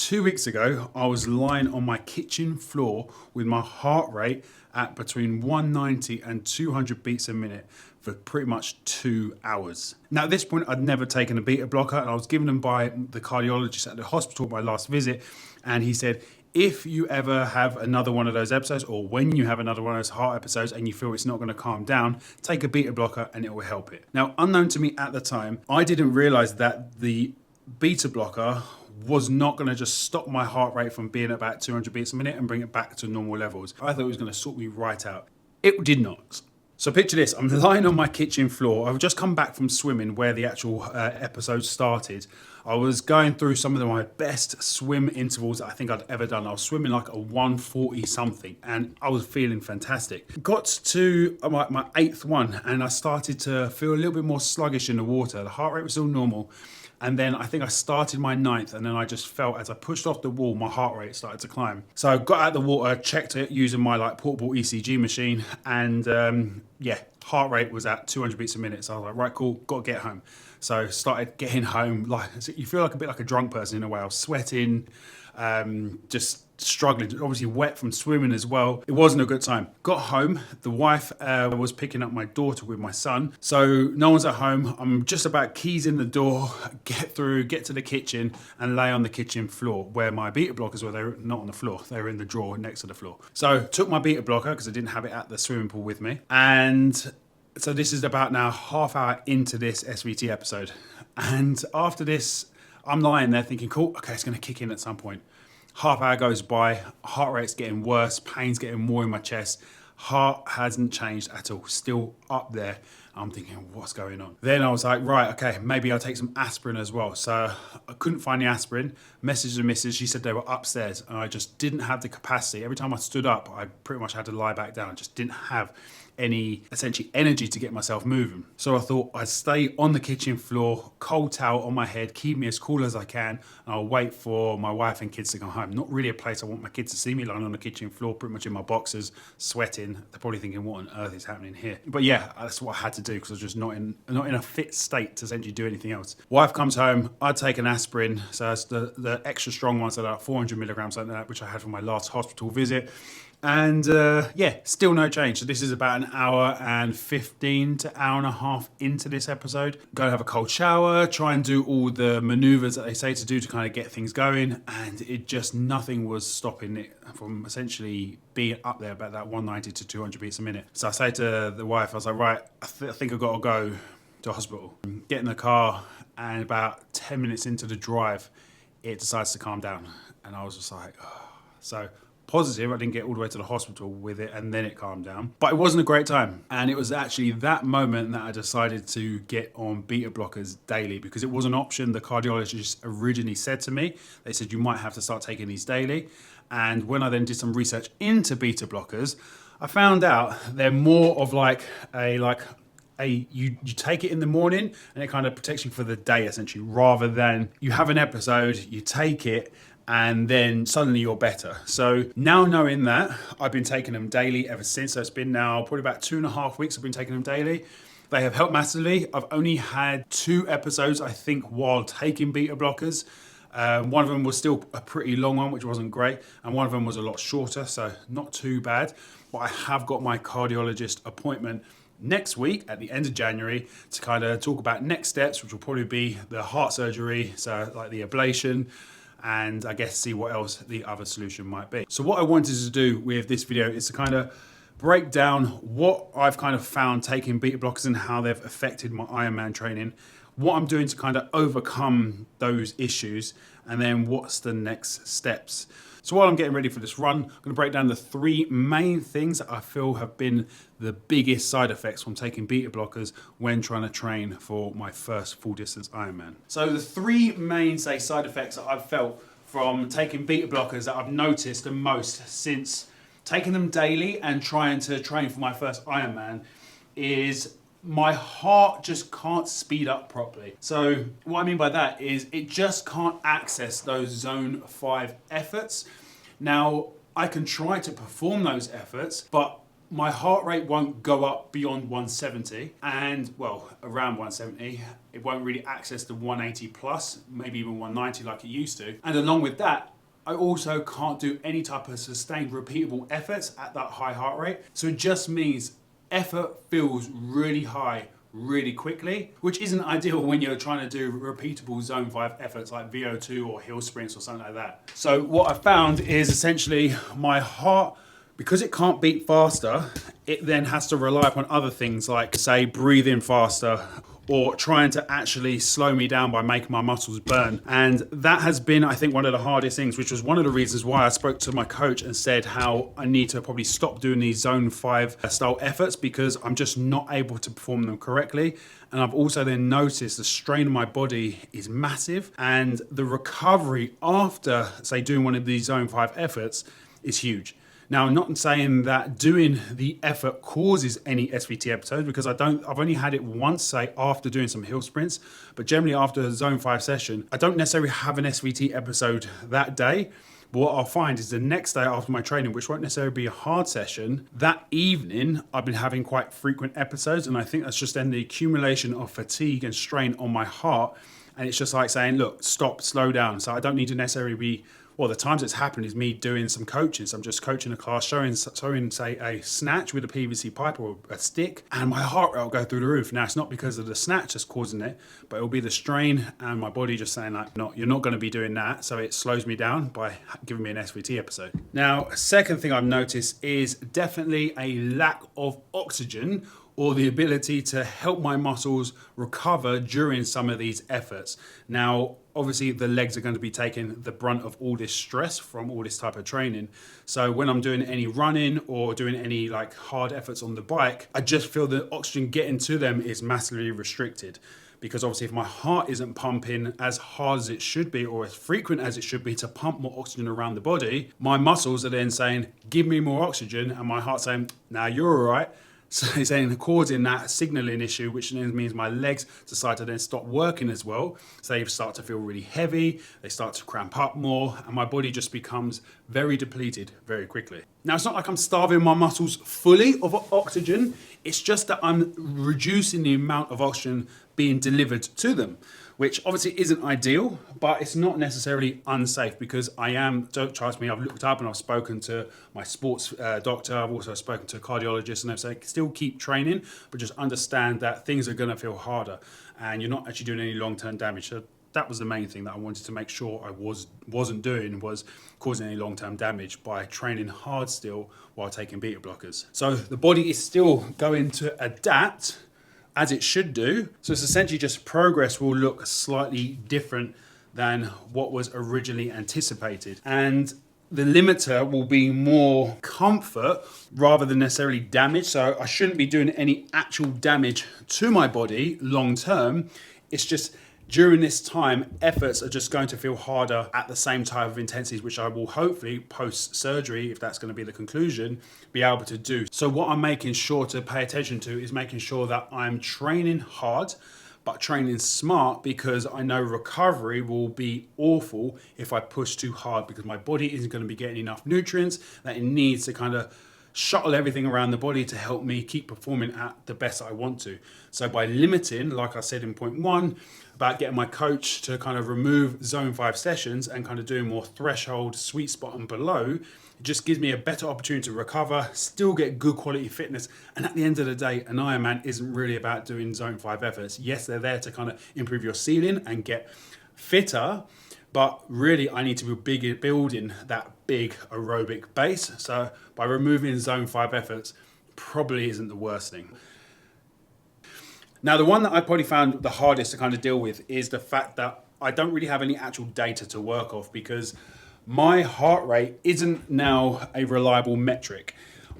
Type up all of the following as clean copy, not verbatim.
2 weeks ago, I was lying on my kitchen floor with my heart rate at between 190 and 200 beats a minute for pretty much 2 hours. Now, at this point, I'd never taken a beta blocker, and I was given them by the cardiologist at the hospital at my last visit, and he said, if you ever have another one of those episodes, or when you have another one of those heart episodes and you feel it's not going to calm down, take a beta blocker and it will help it. Now, unknown to me at the time, I didn't realize that the beta blocker was not going to just stop my heart rate from being about 200 beats a minute and bring it back to normal levels. I thought it was going to sort me right out. It did not. So picture this, I'm lying on my kitchen floor. I've just come back from swimming where the actual episode started. I was going through some of my best swim intervals that I think I'd ever done. I was swimming like a 140 something and I was feeling fantastic. Got to my eighth one and I started to feel a little bit more sluggish in the water. The heart rate was still normal. And then I think I started my ninth and then I just felt as I pushed off the wall, my heart rate started to climb. So I got out the water, checked it using my portable ECG machine and heart rate was at 200 beats a minute. So I was like, right, cool, got to get home. So started getting home, you feel like a bit like a drunk person in a way. I was sweating, just struggling, obviously wet from swimming as well. It wasn't a good time. Got home, the wife was picking up my daughter with my son. So no one's at home. I'm just about keys in the door, get to the kitchen and lay on the kitchen floor where my beta blockers were. They were not on the floor. They were in the drawer next to the floor. So took my beta blocker because I didn't have it at the swimming pool with me. And so this is about now half hour into this SVT episode. And after this, I'm lying there thinking, cool, okay, it's going to kick in at some point. Half hour goes by, heart rate's getting worse, pain's getting more in my chest. Heart hasn't changed at all, still up there. I'm thinking, what's going on? Then I was like, right, okay, maybe I'll take some aspirin as well. So I couldn't find the aspirin. Messaged the missus, she said they were upstairs and I just didn't have the capacity. Every time I stood up, I pretty much had to lie back down. I just didn't have any essentially energy to get myself moving. So I thought I'd stay on the kitchen floor, cold towel on my head, keep me as cool as I can, and I'll wait for my wife and kids to come home. Not really a place I want my kids to see me lying on the kitchen floor, pretty much in my boxers, sweating. They're probably thinking, what on earth is happening here? But yeah, that's what I had to do because I was just not in a fit state to essentially do anything else. Wife comes home, I take an aspirin, so it's the extra strong ones, so like 400 milligrams like that, which I had from my last hospital visit. And still no change. So this is about an hour and 15 to hour and a half into this episode. Go have a cold shower, try and do all the maneuvers that they say to do to kind of get things going. And it just, nothing was stopping it from essentially being up there about that 190 to 200 beats a minute. So I say to the wife, I was like, right, I think I've got to go to hospital. Get in the car and about 10 minutes into the drive, it decides to calm down. And I was just like, oh. So positive, I didn't get all the way to the hospital with it and then it calmed down. But it wasn't a great time. And it was actually that moment that I decided to get on beta blockers daily because it was an option the cardiologist originally said to me. They said you might have to start taking these daily. And when I then did some research into beta blockers, I found out they're more of you take it in the morning and it kind of protects you for the day essentially, rather than you have an episode, you take it, and then suddenly you're better. So now knowing that, I've been taking them daily ever since. So it's been now probably about 2.5 weeks I've been taking them daily. They have helped massively. I've only had 2 episodes, I think, while taking beta blockers. One of them was still a pretty long one, which wasn't great. And one of them was a lot shorter, so not too bad. But I have got my cardiologist appointment next week at the end of January to kind of talk about next steps, which will probably be the heart surgery, so like the ablation, and I guess see what else the other solution might be. So what I wanted to do with this video is to kind of break down what I've kind of found taking beta blockers and how they've affected my Ironman training, what I'm doing to kind of overcome those issues, and then what's the next steps. So while I'm getting ready for this run, I'm going to break down the 3 main things that I feel have been the biggest side effects from taking beta blockers when trying to train for my first full distance Ironman. So the 3 main, side effects that I've felt from taking beta blockers that I've noticed the most since taking them daily and trying to train for my first Ironman is my heart just can't speed up properly. So what I mean by that is it just can't access those zone 5 efforts. Now, I can try to perform those efforts, but my heart rate won't go up beyond 170 and, well, around 170. It won't really access the 180 plus, maybe even 190 like it used to. And along with that, I also can't do any type of sustained repeatable efforts at that high heart rate. So it just means effort feels really high really quickly, which isn't ideal when you're trying to do repeatable zone 5 efforts like VO2 or hill sprints or something like that. So what I found is essentially my heart, because it can't beat faster, it then has to rely upon other things like, say, breathing faster or trying to actually slow me down by making my muscles burn. And that has been, I think, one of the hardest things, which was one of the reasons why I spoke to my coach and said how I need to probably stop doing these zone 5 style efforts because I'm just not able to perform them correctly. And I've also then noticed the strain on my body is massive, and the recovery after, say, doing one of these zone 5 efforts is huge. Now, I'm not saying that doing the effort causes any SVT episodes because I've only had it once, say, after doing some hill sprints, but generally after a zone 5 session, I don't necessarily have an SVT episode that day. But what I'll find is the next day after my training, which won't necessarily be a hard session, that evening, I've been having quite frequent episodes. And I think that's just then the accumulation of fatigue and strain on my heart. And it's just like saying, look, stop, slow down. So I don't need to necessarily be, well, the times it's happened is me doing some coaching. So I'm just coaching a class, showing say, a snatch with a PVC pipe or a stick, and my heart rate will go through the roof. Now, it's not because of the snatch that's causing it, but it'll be the strain and my body just saying, like, no, you're not going to be doing that. So it slows me down by giving me an SVT episode. Now, second thing I've noticed is definitely a lack of oxygen or the ability to help my muscles recover during some of these efforts. Now, obviously the legs are going to be taking the brunt of all this stress from all this type of training. So when I'm doing any running or doing any like hard efforts on the bike, I just feel the oxygen getting to them is massively restricted. Because obviously if my heart isn't pumping as hard as it should be or as frequent as it should be to pump more oxygen around the body, my muscles are then saying, give me more oxygen, and my heart's saying, nah, you're all right. So it's then causing that signaling issue, which then means my legs decide to then stop working as well. So they start to feel really heavy, they start to cramp up more, and my body just becomes very depleted very quickly. Now, it's not like I'm starving my muscles fully of oxygen, it's just that I'm reducing the amount of oxygen being delivered to them, which obviously isn't ideal, but it's not necessarily unsafe because don't trust me, I've looked up and I've spoken to my sports doctor, I've also spoken to a cardiologist, and they've said still keep training, but just understand that things are gonna feel harder and you're not actually doing any long-term damage. So that was the main thing that I wanted to make sure I wasn't doing, was causing any long-term damage by training hard still while taking beta blockers. So the body is still going to adapt as it should do. So it's essentially just progress will look slightly different than what was originally anticipated. And the limiter will be more comfort rather than necessarily damage. So I shouldn't be doing any actual damage to my body long term. It's just during this time, efforts are just going to feel harder at the same type of intensities, which I will hopefully post-surgery, if that's going to be the conclusion, be able to do. So what I'm making sure to pay attention to is making sure that I'm training hard, but training smart, because I know recovery will be awful if I push too hard, because my body isn't going to be getting enough nutrients that it needs to kind of shuttle everything around the body to help me keep performing at the best I want to. So by limiting, like I said in point 1, about getting my coach to kind of remove zone 5 sessions and kind of doing more threshold, sweet spot and below, it just gives me a better opportunity to recover, still get good quality fitness. And at the end of the day, an Ironman isn't really about doing zone 5 efforts. Yes, they're there to kind of improve your ceiling and get fitter, but really I need to be building that big aerobic base. So by removing zone 5 efforts probably isn't the worst thing. Now, the one that I probably found the hardest to kind of deal with is the fact that I don't really have any actual data to work off, because my heart rate isn't now a reliable metric.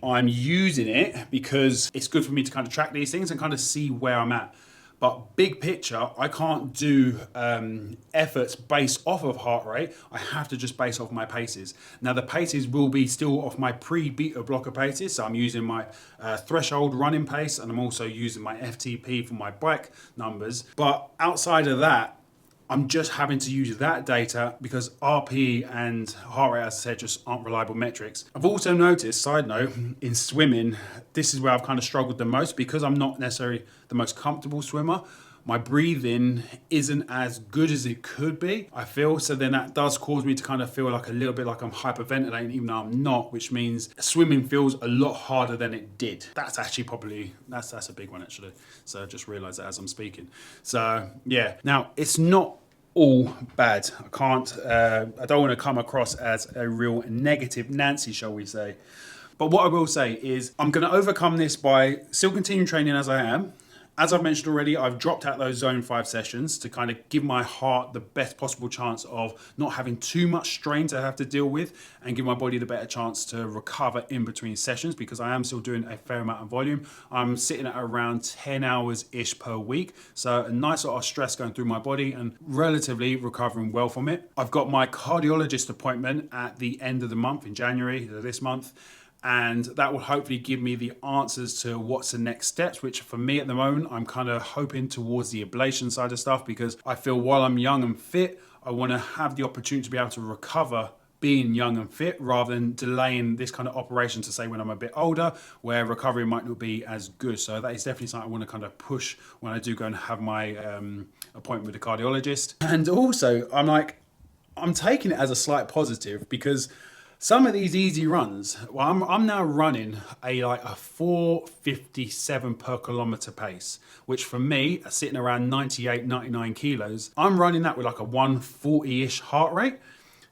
I'm using it because it's good for me to kind of track these things and kind of see where I'm at. But big picture, I can't do efforts based off of heart rate. I have to just base off my paces. Now the paces will be still off my pre-beta blocker paces. So I'm using my threshold running pace, and I'm also using my FTP for my bike numbers. But outside of that, I'm just having to use that data because RP and heart rate, as I said, just aren't reliable metrics. I've also noticed, side note, in swimming, this is where I've kind of struggled the most, because I'm not necessarily the most comfortable swimmer. my breathing isn't as good as it could be, I feel. So then that does cause me to kind of feel like a little bit like I'm hyperventilating, even though I'm not, which means swimming feels a lot harder than it did. That's actually probably, that's a big one actually. So I just realized that as I'm speaking. So yeah, now it's not all bad. I don't want to come across as a real negative Nancy, shall we say. But what I will say is I'm going to overcome this by still continuing training as I am. As I've mentioned already, I've dropped out those zone 5 sessions to kind of give my heart the best possible chance of not having too much strain to have to deal with and give my body the better chance to recover in between sessions, because I am still doing a fair amount of volume. I'm sitting at around 10 hours-ish per week. So a nice lot of stress going through my body and relatively recovering well from it. I've got my cardiologist appointment at the end of the month in January, this month. And that will hopefully give me the answers to what's the next steps, which for me at the moment, I'm kind of hoping towards the ablation side of stuff, because I feel while I'm young and fit, I want to have the opportunity to be able to recover being young and fit rather than delaying this kind of operation to say when I'm a bit older, where recovery might not be as good. So that is definitely something I want to kind of push when I do go and have my appointment with the cardiologist. And also I'm taking it as a slight positive, because some of these easy runs, well, I'm now running a 4:57 per kilometer pace, which for me, sitting around 98, 99 kilos, I'm running that with like a 140-ish heart rate.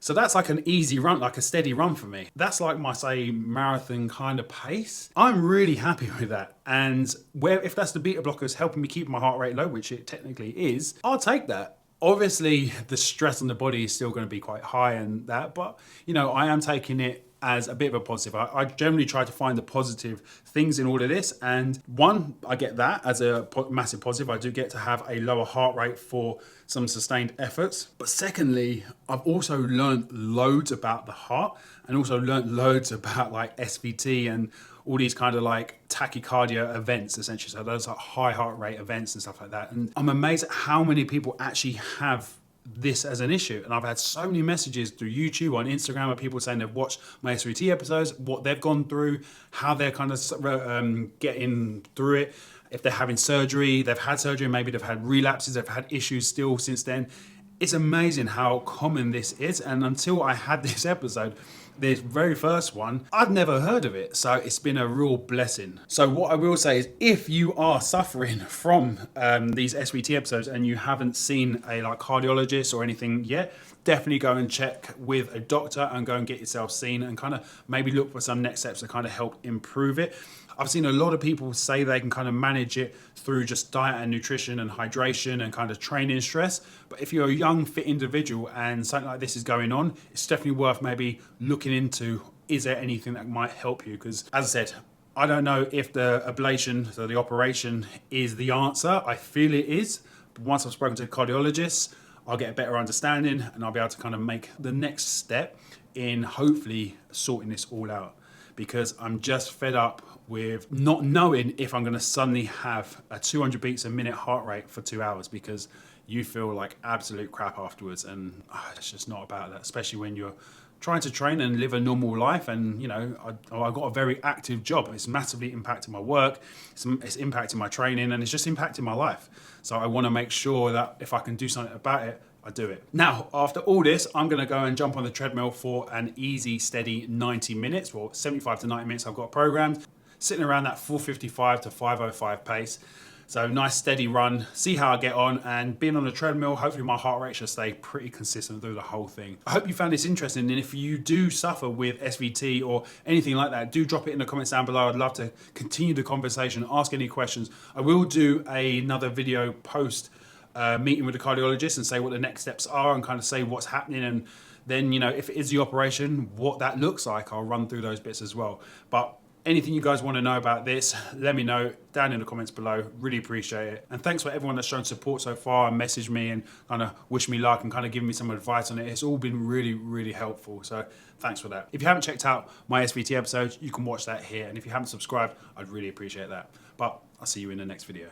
So that's like an easy run, like a steady run for me. That's like my, say, marathon kind of pace. I'm really happy with that. And if that's the beta blockers helping me keep my heart rate low, which it technically is, I'll take that. Obviously, the stress on the body is still going to be quite high and that, but I am taking it as a bit of a positive. I generally try to find the positive things in all of this. And one, I get that as a massive positive. I do get to have a lower heart rate for some sustained efforts. But secondly, I've also learned loads about the heart, and also learned loads about like SVT and all these kind of like tachycardia events, essentially. So those are high heart rate events and stuff like that. And I'm amazed at how many people actually have this as an issue. And I've had so many messages through YouTube, on Instagram, of people saying they've watched my SVT episodes, what they've gone through, how they're kind of getting through it. If they're having surgery, they've had surgery, maybe they've had relapses, they've had issues still since then. It's amazing how common this is. And until I had this episode, this very first one, I'd never heard of it. So it's been a real blessing. So what I will say is, if you are suffering from these SVT episodes and you haven't seen a cardiologist or anything yet, definitely go and check with a doctor and go and get yourself seen and kind of maybe look for some next steps to kind of help improve it. I've seen a lot of people say they can kind of manage it through just diet and nutrition and hydration and kind of training stress. But if you're a young, fit individual and something like this is going on, it's definitely worth maybe looking into, is there anything that might help you? Because as I said, I don't know if the ablation, so the operation, is the answer. I feel it is. But once I've spoken to a cardiologist, I'll get a better understanding and I'll be able to kind of make the next step in hopefully sorting this all out. Because I'm just fed up with not knowing if I'm going to suddenly have a 200 beats a minute heart rate for 2 hours, because you feel like absolute crap afterwards. And it's just not about that, especially when you're trying to train and live a normal life. And I've got a very active job. It's massively impacting my work, it's impacting my training, and it's just impacting my life. So I want to make sure that if I can do something about it, I do it. Now, after all this, I'm going to go and jump on the treadmill for an easy, steady 90 minutes, or 75 to 90 minutes I've got programmed, sitting around that 4:55 to 5:05 pace. So nice steady run, see how I get on, and being on the treadmill, hopefully my heart rate should stay pretty consistent through the whole thing. I hope you found this interesting, and if you do suffer with SVT or anything like that, do drop it in the comments down below. I'd love to continue the conversation, ask any questions. I will do another video post meeting with the cardiologist and say what the next steps are and kind of say what's happening, and then if it is the operation, what that looks like. I'll run through those bits as well. But anything you guys want to know about this, let me know down in the comments below. Really appreciate it. And thanks for everyone that's shown support so far and messaged me and kind of wished me luck and kind of given me some advice on it. It's all been really, really helpful. So thanks for that. If you haven't checked out my SVT episodes, you can watch that here. And if you haven't subscribed, I'd really appreciate that. But I'll see you in the next video.